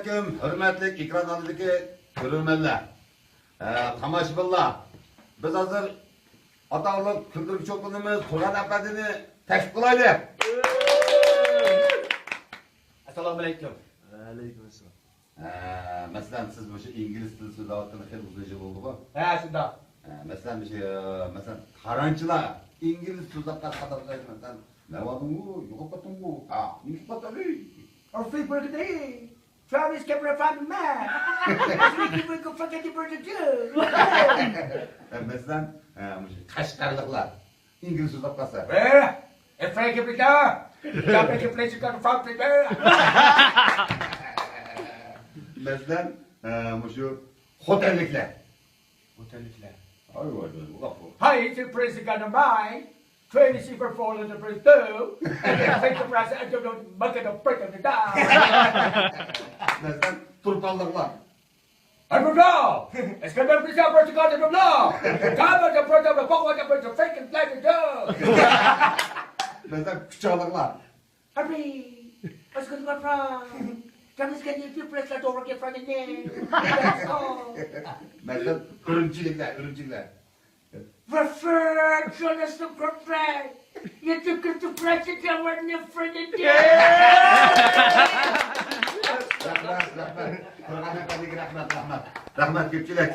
Aleyküm, hürmetli ekran aldaki görülmeler, tomoshabinlar. Biz hozir atağlı kültür cho'qinimiz Turan Afadini taklif qilaylik. Assalomu alaykum. Aleyküm assalom. Masalan siz bu ingliz tili so'zlayotgani xil uzun yil bo'ldi-ku. Ha, shunda. Masalan masalan qaranchilar ingliz so'zlab qadrlaydi. Masalan, "Navadingu, yo'qotdingu, ha, nishbatali." Free burger day. Travis kept her from the man. We can forget the burger too. Masalan, Qashqarliklar ingliz so'zlab qolsa. If Frank kept it down, don't make a place you got from the bear. Masalan, shu xotinliklar. Otellikler. Ay vay vay. Hi, it's the prince got a mind. 20 silver fall in the prince too. And then take the price and don't bucket of break of the down. Masalan, turpanlıklar. I'm a dog. It's going to be the first God in the law. Come on, the front of the book, what the fake and black and dog. Masalan, kuchaqliqlar. Hurry! What's going on from? Travis get you few places over get from the name. Let's go. Masalan, ürümçiliklar. Prefer Jonas to prefer. You took it to practice your word in front of the Rahmat. Rahmat ko'pchilik.